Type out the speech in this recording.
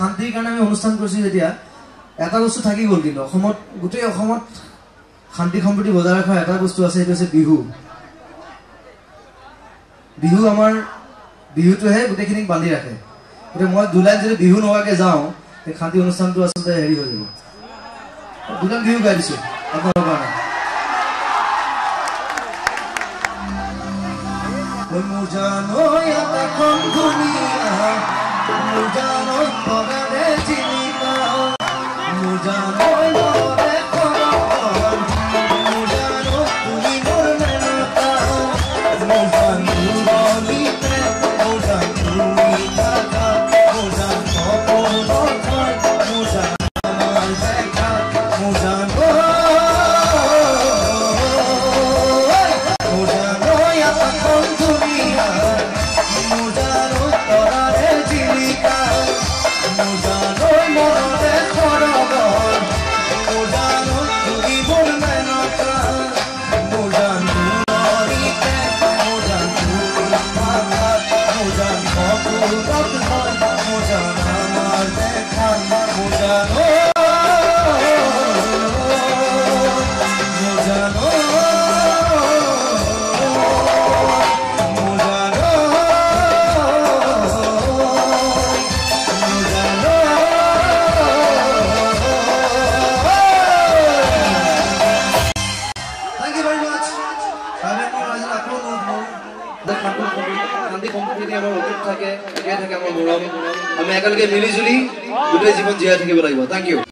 শান্তিৰ কাৰণে আমি অনুষ্ঠান কৰিছোঁ যেতিয়া এটা বস্তু থাকি গ'ল কিন্তু অসমত গোটেই অসমত শান্তি সম্প্ৰীতি বজাই ৰখা এটা বস্তু আছে সেইটো হৈছে বিহু বিহু আমাৰ বিহুটোহে গোটেইখিনিক বান্ধি ৰাখে গতিকে মই দুলাইন যদি বিহু নোহোৱাকৈ যাওঁ এই শান্তি অনুষ্ঠানটো আচলতে হেৰি হৈ যাব দুলাইন বিহু গাই দিছোঁ আপোনালোকৰ কাৰণে মোৰ জানো এটা কম ধুনীয়া মোৰ জানো পগাৰে চিনিকা মোৰ জানো মৰে কৰণ মোৰ জানো তুমি মোৰ মেনকা মোৰ জানো ৰলিতে মোৰ জানো মিঠাকা মোৰ জানো পৰঠাই মোৰ জানো আমাৰ দেখা মোৰ জানো আমি একেলগে মিলি জুলি গোটেই জীৱন জীয়াই থাকিব লাগিব। Thank U.